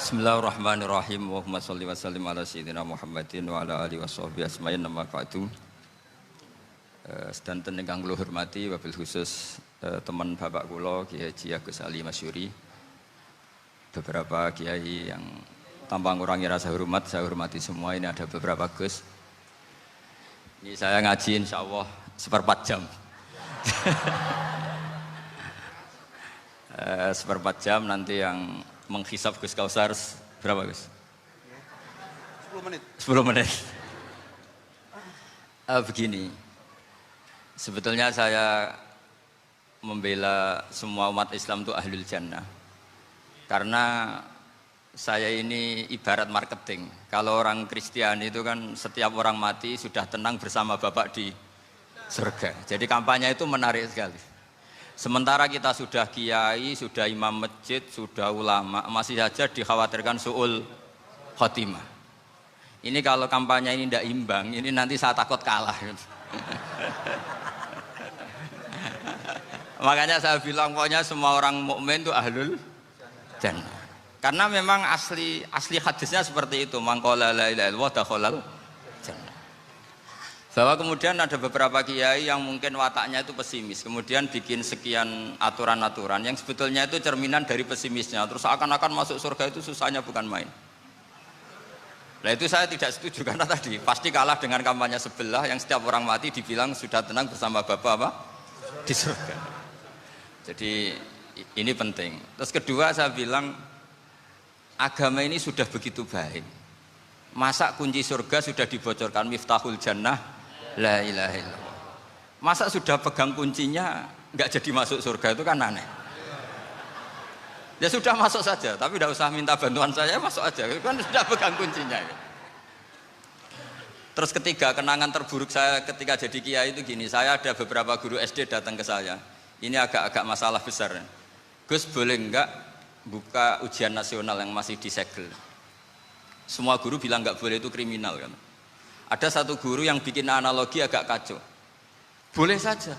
Bismillahirrahmanirrahim. Allahumma sholli wa sallim ala sayyidina Muhammadin wa ala alihi washabbihi asma'in nama ba'du. Sedanten ingkang kula hormati wabil khusus teman bapak kula Kiai Haji Agus Ali Masyuri. Beberapa kiai yang tanpa ngurangi rasa hormat, saya hormati semua. Ini ada beberapa Gus. Ini saya ngaji insyaallah seperempat jam. Seperempat jam nanti yang menghisap Gus Kausar berapa Gus? 10 menit. 10 menit. Begini, sebetulnya saya membela semua umat Islam itu ahlul jannah. Karena saya ini ibarat marketing. Kalau orang Kristiani itu kan setiap orang mati sudah tenang bersama Bapak di surga. Jadi kampanye itu menarik sekali. Sementara kita sudah kiai, sudah imam masjid, sudah ulama, masih saja dikhawatirkan su'ul khotimah. Ini kalau kampanye ini tidak imbang, ini nanti saya takut kalah. Makanya saya bilang pokoknya semua orang mukmin itu ahlul jannah. Karena memang asli hadisnya seperti itu, man qala la ilaha illallah dakhalal jannah. Bahwa kemudian ada beberapa kiai yang mungkin wataknya itu pesimis, kemudian bikin sekian aturan-aturan yang sebetulnya itu cerminan dari pesimisnya, terus akan-akan masuk surga itu susahnya bukan main. Nah itu saya tidak setuju karena tadi pasti kalah dengan kampanye sebelah yang setiap orang mati dibilang sudah tenang bersama Bapak apa? Di surga. Jadi ini penting. Terus kedua saya bilang agama ini sudah begitu baik. Masa kunci surga sudah dibocorkan miftahul jannah la ilaha illallah. Masa sudah pegang kuncinya nggak jadi masuk surga itu kan aneh. Ya sudah masuk saja, tapi tidak usah minta bantuan saya, masuk aja. Kan sudah pegang kuncinya. Terus ketiga, kenangan terburuk saya ketika jadi kiai itu gini, saya ada beberapa guru SD datang ke saya. Ini agak-agak masalah besar. Gus boleh enggak buka ujian nasional yang masih disegel? Semua guru bilang nggak boleh, itu kriminal kan. Ada satu guru yang bikin analogi agak kacau. Boleh saja.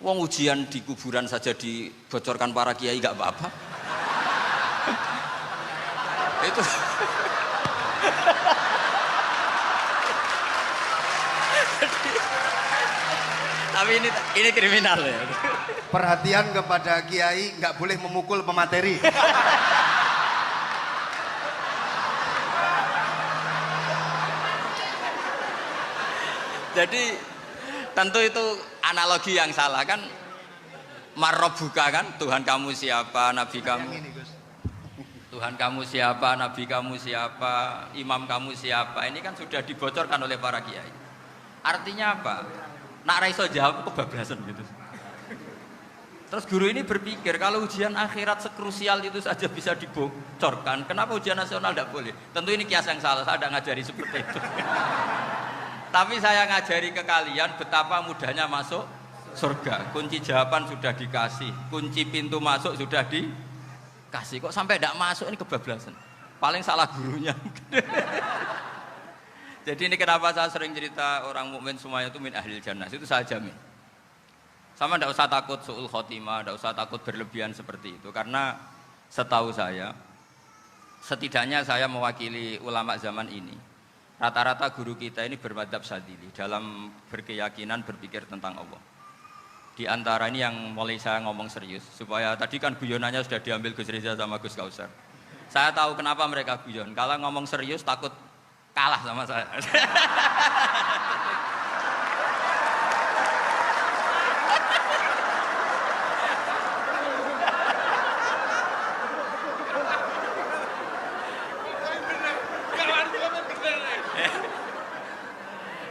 Wong ujian di kuburan saja dibocorkan para kiai nggak apa-apa. Itu. Tapi ini kriminal ya. Perhatian kepada kiai, nggak boleh memukul pemateri. Jadi tentu itu analogi yang salah kan. Marrobuka kan, Tuhan kamu siapa, Nabi kamu. Tuhan kamu siapa, Nabi kamu siapa, imam kamu siapa. Ini kan sudah dibocorkan oleh para kiai. Artinya apa? Nak raiso jawab kebablasan gitu. Terus guru ini berpikir kalau ujian akhirat sekrusial itu saja bisa dibocorkan, kenapa ujian nasional tidak boleh? Tentu ini kias yang salah, saya tidak ngajari seperti itu. Tapi saya ngajari ke kalian betapa mudahnya masuk surga. Kunci jawaban sudah dikasih, kunci pintu masuk sudah dikasih. Kok sampai tidak masuk, ini kebablasan. Paling salah gurunya. Jadi ini kenapa saya sering cerita orang mukmin semuanya itu min ahlil jannah. Itu saya jamin. Sama tidak usah takut su'ul khotimah, tidak usah takut berlebihan seperti itu. Karena setahu saya, setidaknya saya mewakili ulama zaman ini. Rata-rata guru kita ini bermadzhab Syadzili dalam berkeyakinan berpikir tentang Allah. Di antara ini yang mulai saya ngomong serius, supaya tadi kan guyonannya sudah diambil Gus Reza sama Gus Kausar. Saya tahu kenapa mereka guyon. Kalau ngomong serius takut kalah sama saya.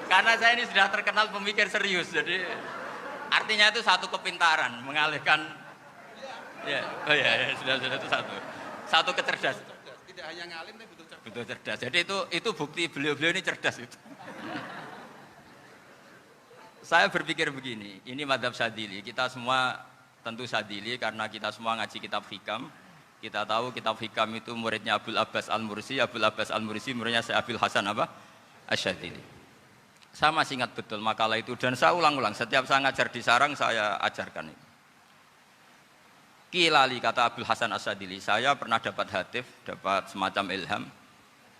Karena saya ini sudah terkenal pemikir serius, jadi artinya itu satu kepintaran mengalihkan, ya, oh ya, sudah itu satu kecerdasan. Tidak hanya ngalim tapi butuh cerdas. Betul cerdas. Jadi itu bukti beliau ini cerdas itu. Saya berpikir begini, ini madzhab Syadzili. Kita semua tentu Syadzili karena kita semua ngaji kitab hikam. Kita tahu kitab hikam itu muridnya Abul Abbas Al-Mursi, Abul Abbas Al-Mursi muridnya Syekh Abil Hasan apa? Asy-Syadzili. Saya masih ingat betul makalah itu dan saya ulang-ulang. Setiap saya ngajar di sarang saya ajarkan itu. Kilali kata Abdul Hasan As-Sadili, saya pernah dapat hatif, dapat semacam ilham.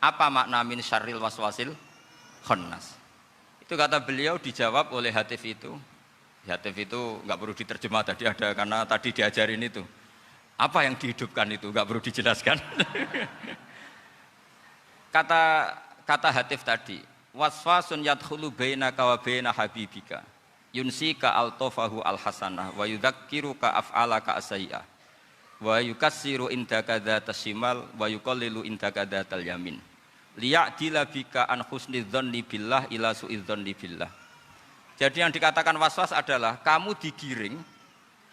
Apa makna min syarril waswasil khannas? Itu kata beliau dijawab oleh hatif itu. Hatif itu nggak perlu diterjemah tadi ada karena tadi diajarin itu. Apa yang dihidupkan itu nggak perlu dijelaskan. Kata hatif tadi, waswasun yadkhulu bainaka wa baina habibika yunsika altofahu alhasanah wa yudzakiruka af'alaka asai'ah wa yukassiru indaka dzatas shimal wa yuqallilu indaka dzatal yamin liya'dila bika an husni dzanni billah ila su'i dzanni billah. Jadi yang dikatakan waswas adalah kamu digiring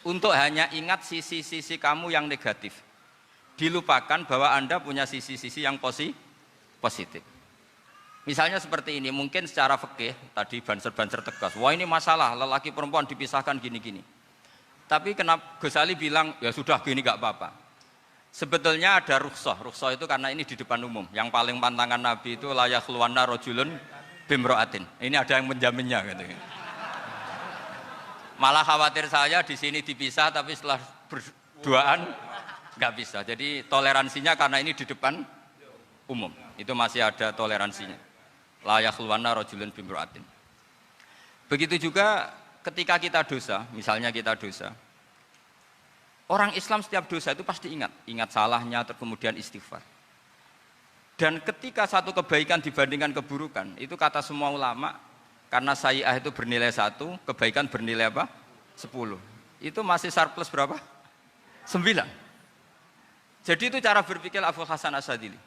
untuk hanya ingat sisi-sisi kamu yang negatif, dilupakan bahwa Anda punya sisi-sisi yang positif. Misalnya seperti ini, mungkin secara fikih tadi banser-banser tegas, wah ini masalah lelaki perempuan dipisahkan gini-gini. Tapi kenapa Gus Ali bilang ya sudah gini gak apa-apa. Sebetulnya ada rukhsah itu karena ini di depan umum. Yang paling pantangan Nabi itu la yakhluwanna rajulun bimra'atin. Ini ada yang menjaminnya gitu. Malah khawatir saya di sini dipisah tapi setelah berduaan nggak bisa. Jadi toleransinya karena ini di depan umum. Itu masih ada toleransinya. La yakhluwanna rajulun bimra'atin. Begitu juga ketika kita dosa, misalnya kita dosa. Orang Islam setiap dosa itu pasti ingat salahnya, kemudian istighfar. Dan ketika satu kebaikan dibandingkan keburukan, itu kata semua ulama, karena sayyi'ah itu bernilai 1, kebaikan bernilai apa? 10. Itu masih surplus berapa? 9. Jadi itu cara berpikir Abdul Hasan As-Sadili.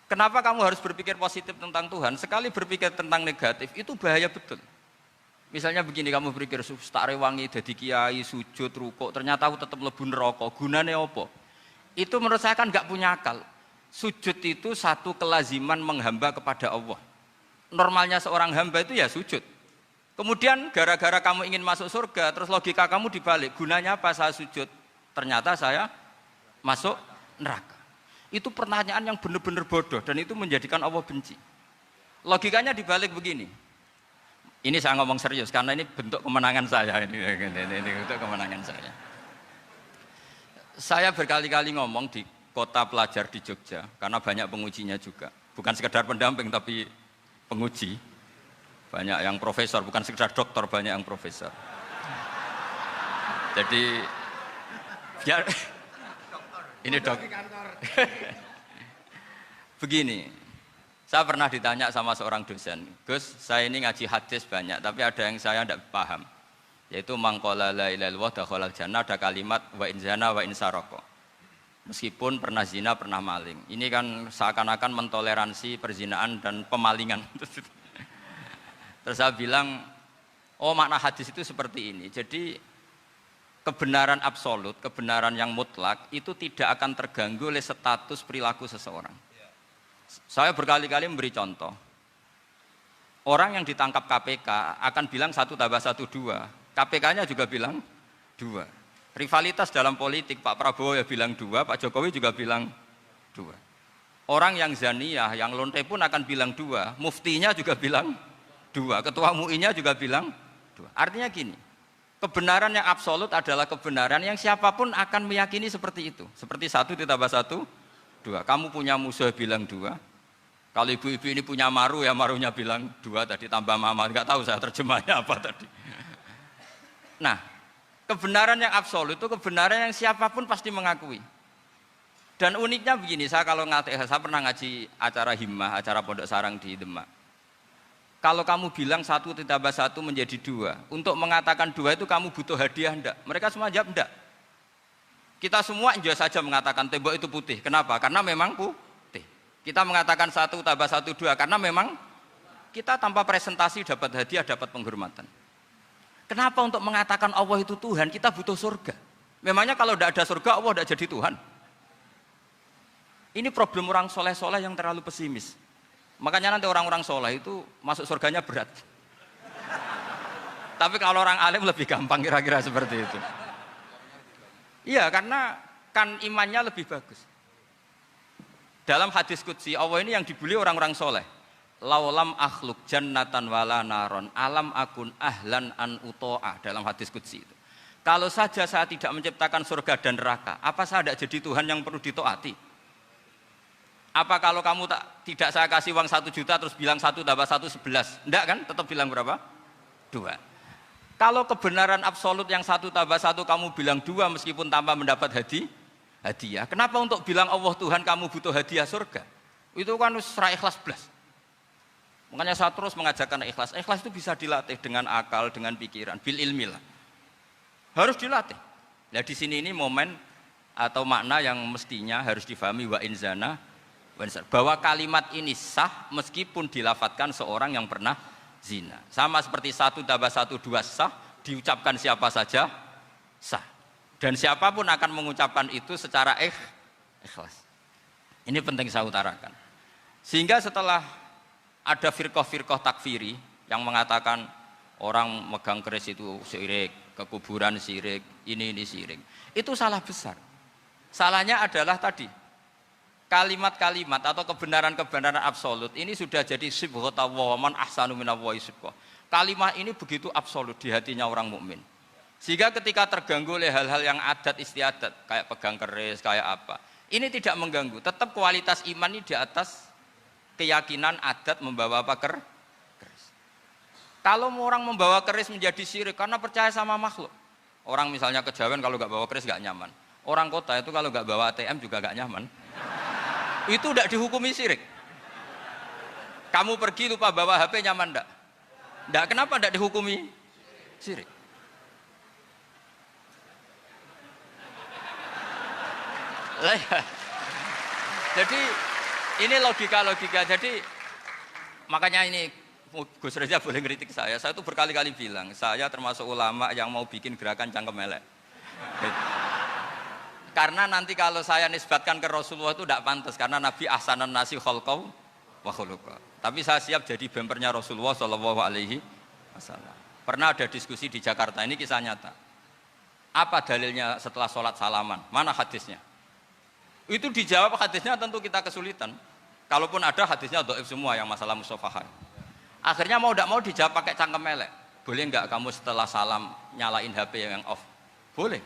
Kenapa kamu harus berpikir positif tentang Tuhan? Sekali berpikir tentang negatif, itu bahaya betul. Misalnya begini, kamu berpikir, tak rewangi, jadi kiai, sujud, rukuk, ternyata aku tetap lebih neraka, gunanya apa? Itu menurut saya kan nggak punya akal. Sujud itu satu kelaziman menghamba kepada Allah. Normalnya seorang hamba itu ya sujud. Kemudian gara-gara kamu ingin masuk surga, terus logika kamu dibalik, gunanya apa saya sujud? Ternyata saya masuk neraka. Itu pertanyaan yang benar-benar bodoh dan itu menjadikan Allah benci. Logikanya dibalik begini. Ini saya ngomong serius karena ini bentuk kemenangan saya ini bentuk kemenangan saya. Saya berkali-kali ngomong di kota pelajar di Jogja karena banyak pengujinya juga. Bukan sekedar pendamping tapi penguji. Banyak yang profesor, bukan sekedar doktor, banyak yang profesor. Jadi biar ini dok. Begini, saya pernah ditanya sama seorang dosen, Gus, saya ini ngaji hadis banyak, tapi ada yang saya tidak paham, yaitu mangkola la ilaha illallah dakhalal jannah, ada kalimat wa in zana wa in saroko. Meskipun pernah zina, pernah maling. Ini kan seakan-akan mentoleransi perzinaan dan pemalingan. Terus saya bilang, oh makna hadis itu seperti ini. Jadi kebenaran absolut, kebenaran yang mutlak itu tidak akan terganggu oleh status perilaku seseorang. Saya berkali-kali memberi contoh. Orang yang ditangkap KPK akan bilang 1 tambah 1 2. KPK-nya juga bilang 2. Rivalitas dalam politik, Pak Prabowo ya bilang 2, Pak Jokowi juga bilang 2. Orang yang zaniyah, yang lonte pun akan bilang 2. Muftinya juga bilang 2. Ketua MUI-nya juga bilang 2. Artinya gini, kebenaran yang absolut adalah kebenaran yang siapapun akan meyakini seperti itu. Seperti 1 ditambah 1, 2. Kamu punya musuh bilang 2. Kalau ibu-ibu ini punya maru ya marunya bilang 2 tadi tambah mama. Enggak tahu saya terjemahnya apa tadi. Nah, kebenaran yang absolut itu kebenaran yang siapapun pasti mengakui. Dan uniknya begini, saya pernah ngaji acara himmah, acara pondok sarang di Demak. Kalau kamu bilang 1 ditambah 1 menjadi 2, untuk mengatakan 2 itu kamu butuh hadiah enggak? Mereka semua jawab enggak. Kita semua juga saja mengatakan tembok itu putih. Kenapa? Karena memang putih. Kita mengatakan 1 tambah 1 2 karena memang kita tanpa presentasi dapat hadiah, dapat penghormatan. Kenapa untuk mengatakan Allah itu Tuhan kita butuh surga? Memangnya kalau tidak ada surga Allah tidak jadi Tuhan? Ini problem orang soleh-soleh yang terlalu pesimis. Makanya nanti orang-orang soleh itu masuk surganya berat. Tapi kalau orang alim lebih gampang kira-kira seperti itu. Iya, karena kan imannya lebih bagus. Dalam hadis qudsi, Allah ini yang dibuli orang-orang soleh. Laulam akhluk jannatan wala naron alam akun ahlan an uto'ah. Dalam hadis qudsi itu. Kalau saja saya tidak menciptakan surga dan neraka, apa saya tidak jadi Tuhan yang perlu ditaati? Apa kalau kamu tidak saya kasih uang 1 juta terus bilang 1 tambah 1 11? Enggak kan? Tetap bilang berapa? 2. Kalau kebenaran absolut yang 1 tambah 1 kamu bilang 2 meskipun tanpa mendapat hadiah. Kenapa untuk bilang Allah Tuhan kamu butuh hadiah surga? Itu kan serah ikhlas belas. Makanya saya terus mengajarkan ikhlas. Ikhlas itu bisa dilatih dengan akal, dengan pikiran, bil ilmi lah. Harus dilatih. Nah di sini ini momen atau makna yang mestinya harus difahami wa inzana bahwa kalimat ini sah meskipun dilafatkan seorang yang pernah zina. Sama seperti 1 tambah 1 2 sah, diucapkan siapa saja sah. Dan siapapun akan mengucapkan itu secara ikhlas. Ini penting saya utarakan. Sehingga setelah ada firqah-firqah takfiri yang mengatakan orang megang keris itu syirik, ke kuburan syirik, ini syirik. Itu salah besar. Salahnya adalah tadi kalimat-kalimat atau kebenaran-kebenaran absolut ini sudah jadi sibghatullah man ahsanu minallahi sibghah. Kalimat ini begitu absolut di hatinya orang mukmin. Sehingga ketika terganggu oleh hal-hal yang adat istiadat kayak pegang keris, kayak apa, ini tidak mengganggu. Tetap kualitas iman ini di atas keyakinan adat membawa apa keris. Kalau orang membawa keris menjadi syirik karena percaya sama makhluk. Orang misalnya kejawen kalau nggak bawa keris nggak nyaman. Orang kota itu kalau nggak bawa ATM juga nggak nyaman. Itu tidak dihukumi syirik. Kamu pergi lupa bawa HP nyaman enggak? Enggak, kenapa enggak dihukumi syirik? Jadi ini logika-logika. Jadi makanya ini Gus Reza boleh ngeritik saya itu berkali-kali bilang saya termasuk ulama yang mau bikin gerakan cangkem elek. Karena nanti kalau saya nisbatkan ke Rasulullah itu tidak pantas karena Nabi ahsanan nasi khalqau wa khuluqa. Tapi saya siap jadi bempernya Rasulullah Shallallahu Alaihi Wasallam. Pernah ada diskusi di Jakarta, ini kisah nyata. Apa dalilnya setelah sholat salaman? Mana hadisnya? Itu dijawab hadisnya tentu kita kesulitan. Kalaupun ada hadisnya dhaif semua yang masalah mushafahah. Akhirnya mau tidak mau dijawab pakai cangkem elek. Boleh enggak kamu setelah salam nyalain HP yang off? Boleh.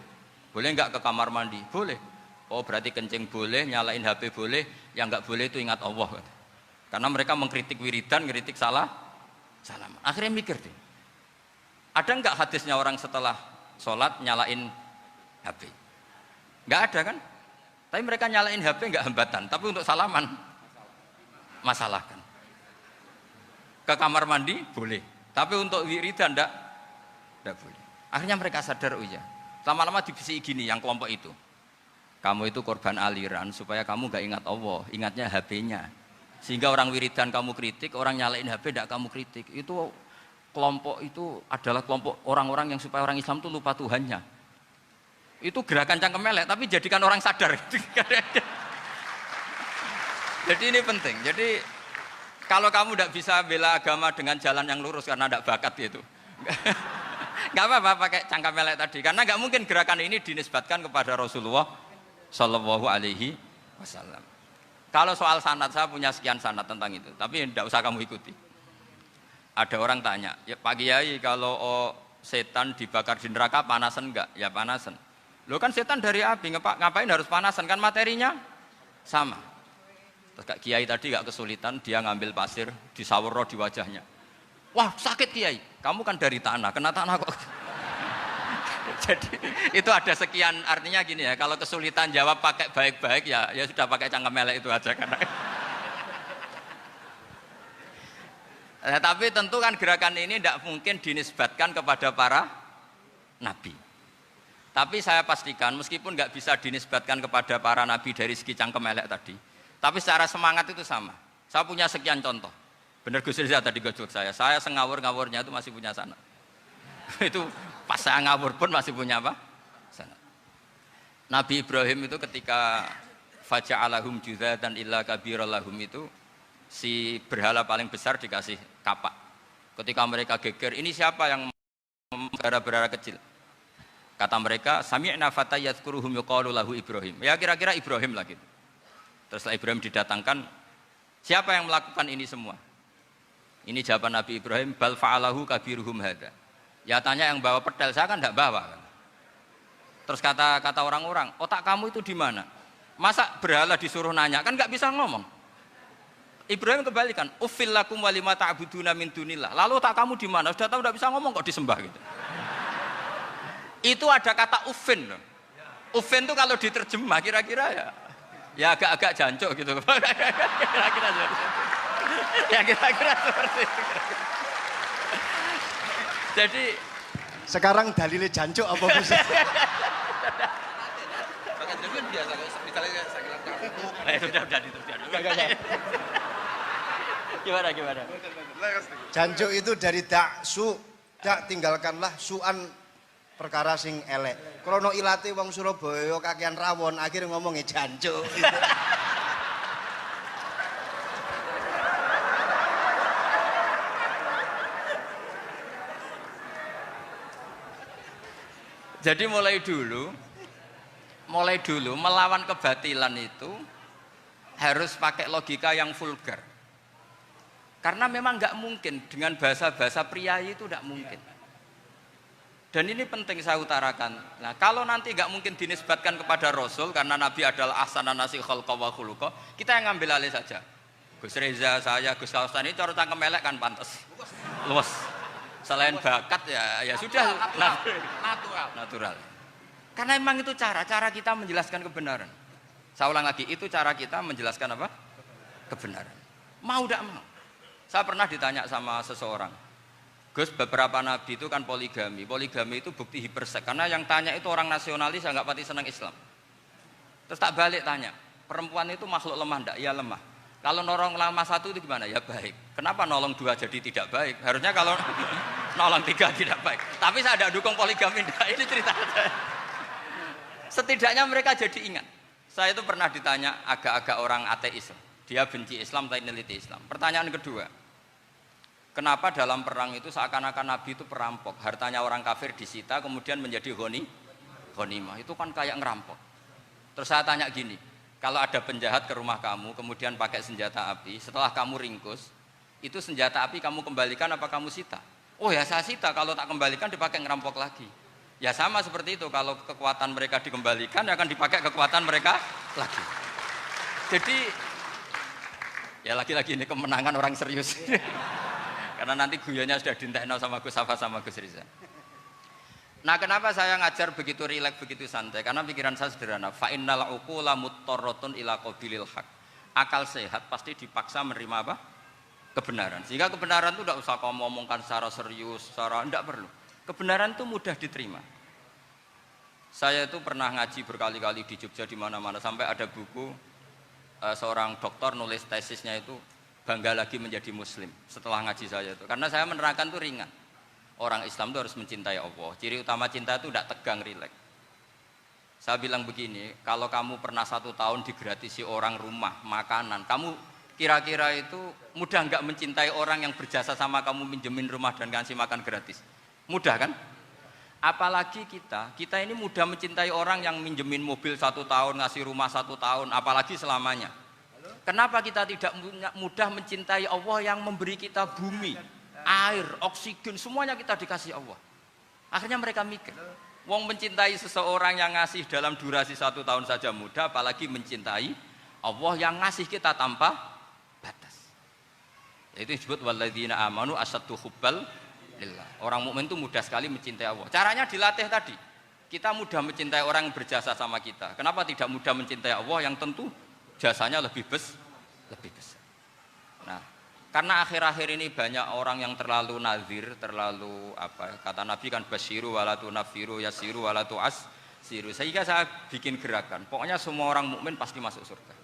Boleh enggak ke kamar mandi? Boleh. Oh berarti kencing boleh, nyalain HP boleh, yang enggak boleh itu ingat Allah. Karena mereka mengkritik wiridan, ngeritik salam. Akhirnya mikir deh. Ada enggak hadisnya orang setelah sholat nyalain HP? Enggak ada kan? Tapi mereka nyalain HP enggak hambatan, tapi untuk salaman masalahkan. Ke kamar mandi boleh, tapi untuk wiridan enggak boleh. Akhirnya mereka sadar, oh iya. Lama-lama dibisiki gini yang kelompok itu. Kamu itu korban aliran supaya kamu enggak ingat Allah, ingatnya HP-nya. Sehingga orang wiridan kamu kritik, orang nyalain HP enggak kamu kritik. Itu kelompok itu adalah kelompok orang-orang yang supaya orang Islam itu lupa Tuhannya. Itu gerakan cangkem elek, tapi jadikan orang sadar. Jadi ini penting. Jadi kalau kamu tidak bisa bela agama dengan jalan yang lurus karena tidak bakat gitu, nggak apa-apa pakai cangkem elek tadi. Karena nggak mungkin gerakan ini dinisbatkan kepada Rasulullah Shallallahu Alaihi Wasallam. Kalau soal sanad, saya punya sekian sanad tentang itu, tapi tidak usah kamu ikuti. Ada orang tanya, ya Pak Kiai kalau setan dibakar di neraka panasan enggak? Ya panasan. Lo kan setan dari api, ngapain harus panasan? Kan materinya sama. Terus Kak Kiai tadi gak kesulitan, dia ngambil pasir, disawero di wajahnya. Wah sakit Kiai, kamu kan dari tanah, kena tanah kok. Jadi itu ada sekian, artinya gini ya, kalau kesulitan jawab pakai baik-baik ya sudah pakai cangkem elek itu aja. Karena tapi tentu kan gerakan ini tidak mungkin dinisbatkan kepada para nabi. Tapi saya pastikan meskipun nggak bisa dinisbatkan kepada para nabi dari segi cangkem elek tadi, tapi secara semangat itu sama. Saya punya sekian contoh. Benar Gus Riza tadi gojok saya sengawur-ngawurnya itu masih punya sanad. Itu pas saya ngawur pun masih punya apa? Sanad. Nabi Ibrahim itu ketika faja'alahum juzatan illa kabirallahum itu si berhala paling besar dikasih kapak. Ketika mereka geger, ini siapa yang berhala-berhala kecil? Kata mereka, sami'na fata yadhkuruhum yuqalu lahu Ibrahim. Ya kira-kira Ibrahim lah gitu. Terus setelah Ibrahim didatangkan, siapa yang melakukan ini semua? Ini jawaban Nabi Ibrahim, bal fa'alahu kabiruhum hadza. Ya tanya yang bawa pedal, saya kan enggak bawa kan. Terus kata orang-orang, otak kamu itu di mana? Masa berhala disuruh nanya, kan nggak bisa ngomong. Ibrahim kembalikan, uffil lakum walima ta'buduna min dunillah. Lalu otak kamu di mana? Sudah tahu nggak bisa ngomong kok disembah gitu. Itu ada kata uffin loh. Uffin itu kalau diterjemah kira-kira ya agak-agak jancuk gitu. Kira-kira ya kira-kira seperti itu. Jadi Sekarang dalilnya jancuk apa Gus? Pakai dengan biasa kalau misalnya saya bilang udah. Gimana? Jancuk itu dari daksu, dak tinggalkanlah suan perkara sing elek. Krono ilate wong Surabaya kakean rawon, akhirnya ngomongnya jancuk. Gitu. Jadi mulai dulu melawan kebatilan itu harus pakai logika yang vulgar. Karena memang nggak mungkin dengan bahasa-bahasa priayi itu nggak mungkin. Dan ini penting saya utarakan. Nah, kalau nanti nggak mungkin dinisbatkan kepada Rasul karena Nabi adalah ahsanan nasi khalqa wa khuluqa, kita yang ngambil alih saja. Gus Reza, saya, Gus Kaustan ini cara cangkem elek kan pantas. Luas. Selain bakat ya sudah natural. Karena memang itu cara kita menjelaskan kebenaran. Saya ulang lagi, itu cara kita menjelaskan apa? Kebenaran. Mau tidak mau. Saya pernah ditanya sama seseorang, Gus, beberapa nabi itu kan poligami. Poligami itu bukti hiperseks. Karena yang tanya itu orang nasionalis yang nggak pati senang Islam. Terus tak balik tanya, perempuan itu makhluk lemah enggak? Ya lemah. Kalau nolong lama satu itu gimana? Ya baik. Kenapa nolong dua jadi tidak baik? Harusnya kalau nolong tiga tidak baik. Tapi saya tidak dukung poligami. Ini cerita. Setidaknya mereka jadi ingat. Saya itu pernah ditanya agak-agak orang ateis. Dia benci Islam tapi neliti Islam. Pertanyaan kedua, kenapa dalam perang itu seakan-akan Nabi itu perampok? Hartanya orang kafir disita kemudian menjadi ghanimah. Itu kan kayak ngerampok. Terus saya tanya gini, kalau ada penjahat ke rumah kamu, kemudian pakai senjata api, setelah kamu ringkus, itu senjata api kamu kembalikan apa kamu sita? Oh ya saya sita, kalau tak kembalikan dipakai ngerampok lagi. Ya sama seperti itu, kalau kekuatan mereka dikembalikan, akan dipakai kekuatan mereka lagi. Jadi, ya lagi-lagi ini kemenangan orang serius. Karena nanti guyonnya sudah dintekno sama Gus Safa sama Gus Riza. Nah, kenapa saya ngajar begitu rileks, begitu santai? Karena pikiran saya sederhana. Fa innal uqula muttarratun ila qabilil haq. Akal sehat pasti dipaksa menerima apa? Kebenaran. Sehingga kebenaran itu tidak usah kamu ngomongkan secara serius, tidak perlu. Kebenaran itu mudah diterima. Saya itu pernah ngaji berkali-kali di Jogja di mana-mana sampai ada buku seorang dokter nulis tesisnya itu bangga lagi menjadi muslim setelah ngaji saya itu. Karena saya menerangkan itu ringan. Orang Islam itu harus mencintai Allah. Ciri utama cinta itu tidak tegang, rileks. Saya bilang begini, kalau kamu pernah 1 tahun digratisi orang rumah, makanan, kamu kira-kira itu mudah nggak mencintai orang yang berjasa sama kamu minjemin rumah dan ngasih makan gratis? Mudah kan? Apalagi kita ini mudah mencintai orang yang minjemin mobil 1 tahun, ngasih rumah 1 tahun, apalagi selamanya. Kenapa kita tidak mudah mencintai Allah yang memberi kita bumi, air, oksigen, semuanya kita dikasih Allah? Akhirnya mereka mikir, wong mencintai seseorang yang ngasih dalam durasi 1 tahun saja mudah, apalagi mencintai Allah yang ngasih kita tanpa batas. Itu disebut walladzina amanu asaddu hubbal lillah. Orang mukmin itu mudah sekali mencintai Allah. Caranya dilatih tadi. Kita mudah mencintai orang yang berjasa sama kita. Kenapa tidak mudah mencintai Allah yang tentu jasanya lebih besar? Nah, karena akhir-akhir ini banyak orang yang terlalu nazir, terlalu apa? Kata Nabi kan basyiru walatu nafiru yasiru walatu asiru. Sehingga saya bikin gerakan. Pokoknya semua orang mukmin pasti masuk surga.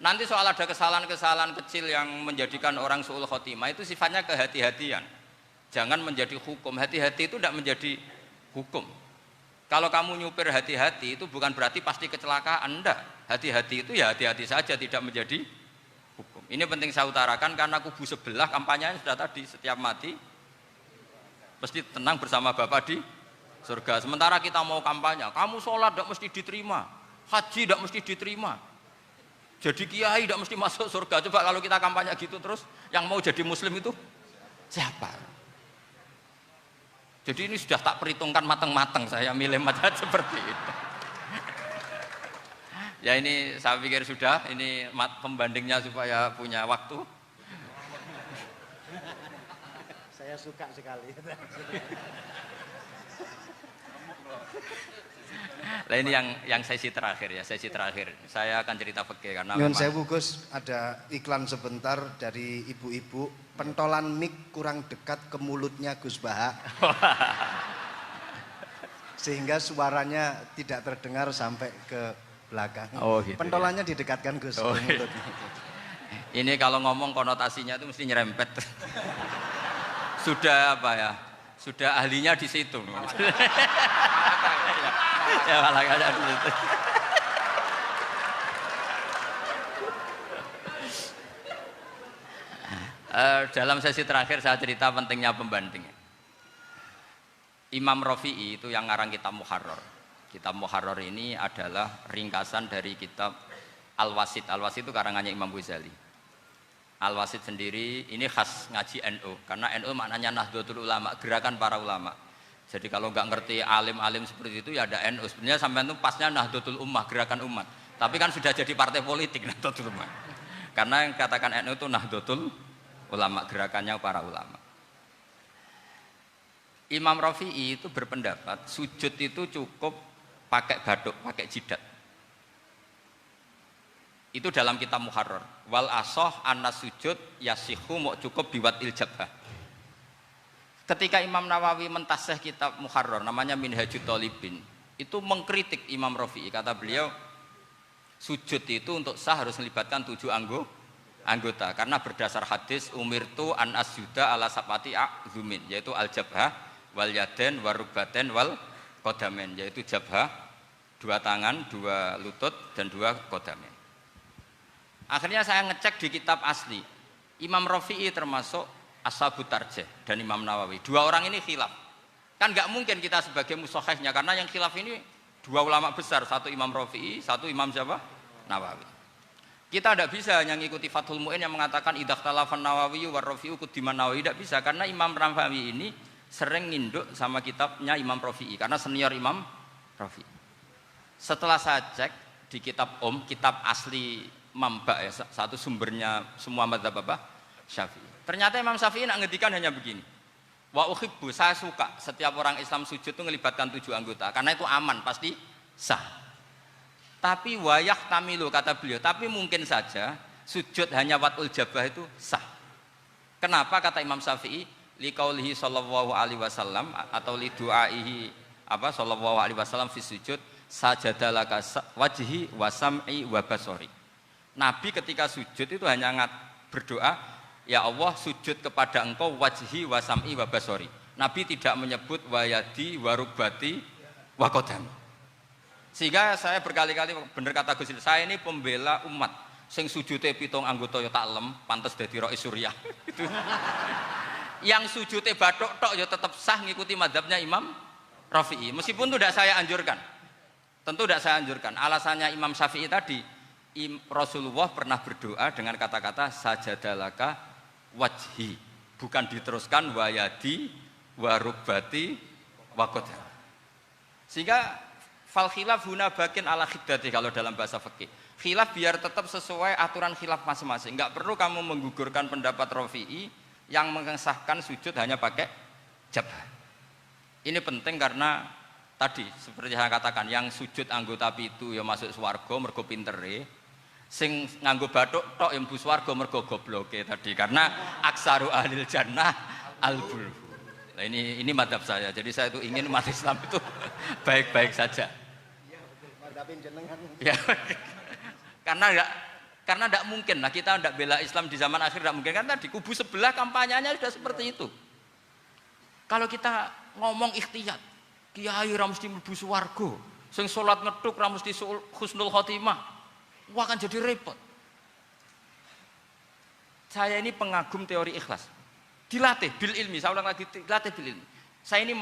Nanti soal ada kesalahan-kesalahan kecil yang menjadikan orang su'ul khotimah itu sifatnya kehati-hatian. Jangan menjadi hukum. Hati-hati itu tidak menjadi hukum. Kalau kamu nyupir hati-hati itu bukan berarti pasti kecelakaan, enggak. Hati-hati itu ya hati-hati saja, tidak menjadi hukum. Ini penting saya utarakan karena kubu sebelah kampanyenya sudah tadi, setiap mati mesti tenang bersama Bapak di surga. Sementara kita mau kampanye, kamu sholat tidak mesti diterima, haji tidak mesti diterima, jadi kiai tidak mesti masuk surga. Coba kalau kita kampanye gitu terus, yang mau jadi muslim itu siapa? Jadi ini sudah tak perhitungkan matang-matang saya milih mazhab seperti itu. Ya ini saya pikir sudah, ini pembandingnya supaya punya waktu. Saya suka sekali. Nah ini yang sesi terakhir ya, sesi terakhir. Saya akan cerita fikih karena Nyun memang sewu Gus, ada iklan sebentar dari ibu-ibu, pentolan mic kurang dekat ke mulutnya Gus Baha. Sehingga suaranya tidak terdengar sampai ke belakang. Oh, gitu, pentolannya didekatkan Gus Oh, ke mulut. ini kalau ngomong konotasinya itu mesti nyerempet. Sudah apa ya? Sudah ahlinya di situ. Ya malah ada di situ. Dalam sesi terakhir saya cerita pentingnya pembanding. Imam Rafi'i itu yang ngarang kitab Muharrar. Kitab Muharrar ini adalah ringkasan dari kitab Al-Wasit. Al-Wasit itu karangannya Imam Ghazali. Al-Wasit sendiri ini khas ngaji NU karena NU maknanya Nahdlatul Ulama, gerakan para ulama. Jadi kalau nggak ngerti alim-alim seperti itu ya ada NU. Sebenarnya sampai itu pasnya Nahdlatul Ummah, gerakan umat. Tapi kan sudah jadi partai politik Nahdlatul Ummah. Karena yang katakan NU itu Nahdlatul Ulama, gerakannya para ulama. Imam Rafi'i itu berpendapat sujud itu cukup pakai batuk, pakai jidat. Itu dalam kitab Muharrar. Wal asoh anna sujud yasihu mau cukup biwat iljabah. Ketika Imam Nawawi mentasih kitab Muharrar namanya Minhajut Thalibin, itu mengkritik Imam Rafi'i. Kata beliau sujud itu untuk sah harus melibatkan 7 anggota karena berdasar hadis umirtu an asjuda ala sapati a'zumin, yaitu al-jabhah wal yaden warukbaten wal kodamen, yaitu jabhah 2 tangan, 2 lutut dan 2 kodamen. Akhirnya saya ngecek di kitab asli Imam Rafi'i termasuk Ashabut Tarjih dan Imam Nawawi, 2 orang ini khilaf. Kan nggak mungkin kita sebagai mushahihnya karena yang khilaf ini 2 ulama besar, satu Imam Rafi'i, satu Imam siapa? Nawawi. Kita tidak bisa hanya ngikuti Fathul Mu'in yang mengatakan idaktalafan Nawawi war Rafi'u kudiman Nawawi, tidak bisa karena Imam Nawawi ini sering nginduk sama kitabnya Imam Rafi'i karena senior Imam Rafi'i. Setelah saya cek di kitab kitab asli Mamba ya, satu sumbernya semua mazhab apa? Syafi'i. Ternyata Imam Syafi'i nak ngedikan hanya begini. Wa uhibbu, saya suka setiap orang Islam sujud itu melibatkan 7 anggota karena itu aman, pasti sah. Tapi wayah tamilu kata beliau, tapi mungkin saja sujud hanya watul jabah itu sah. Kenapa kata Imam Syafi'i? Liqaulihi sallallahu alaihi wasallam atau li du'aihi apa sallallahu alaihi wasallam fi sujud sajadalaka wajhi wa sam'i wa basori. Nabi ketika sujud itu hanya berdoa, ya Allah sujud kepada engkau wajhi wa sam'i wa basori. Nabi tidak menyebut wayadi wa rukbati wa qadami. Sehingga saya berkali-kali bener kata Gus, saya ini pembela umat sing sujudnya 7 anggota ya tak lem, pantes dadi Rais Suriah. Itu. Yang sujudnya bathuk tok ya tetap sah ngikuti mazhabnya Imam Rafi'i. Meskipun itu tidak saya anjurkan. Tentu tidak saya anjurkan. Alasannya Imam Syafi'i tadi, Rasulullah pernah berdoa dengan kata-kata sajadalaka wajhi, bukan diteruskan wayadi warubati wakodah. Sehingga fal khilaf huna bakin ala khiddati kalau dalam bahasa fikih. Khilaf biar tetap sesuai aturan khilaf masing-masing. Enggak perlu kamu menggugurkan pendapat Rafi'i yang mengesahkan sujud hanya pakai jabah. Ini penting karena tadi seperti saya katakan, yang sujud anggota pitu ya masuk swarga mergo pintere, sing nganggo bathuk tok yang mlebu swarga mergo gobloke tadi, karena aksaru ahlil jannah al-bul. Nah, ini mazhab saya. Jadi saya itu ingin umat Islam itu baik-baik saja. Ya. Karena tidak mungkin lah kita tidak bela Islam di zaman akhir, tidak mungkin kan tadi kubu sebelah kampanyenya sudah seperti itu. Kalau kita ngomong ikhtiyat, kiai ra mesti mlebu swarga, sing salat ngethuk ra mesti husnul khotimah, wah akan jadi repot. Saya ini pengagum teori ikhlas, dilatih bil ilmi, saya ulang lagi, dilatih bil ilmi. Saya ini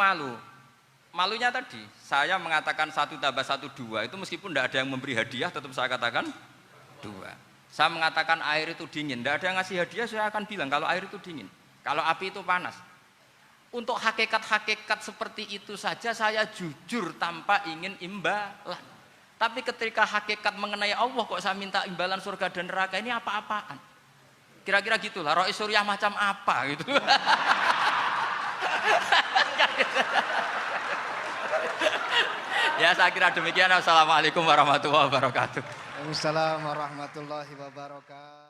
malunya tadi saya mengatakan 1 tambah 1 2 itu meskipun tidak ada yang memberi hadiah tetap saya katakan 2. Saya mengatakan air itu dingin, tidak ada yang ngasih hadiah, saya akan bilang kalau air itu dingin, kalau api itu panas. Untuk hakikat-hakikat seperti itu saja saya jujur tanpa ingin imbalan. Tapi ketika hakikat mengenai Allah kok saya minta imbalan surga dan neraka, ini apa-apaan? Kira-kira gitulah, Rois Suriah macam apa gitu. Ya saya kira demikian. Assalamualaikum warahmatullahi wabarakatuh. Waalaikumsalam warahmatullahi wabarakatuh.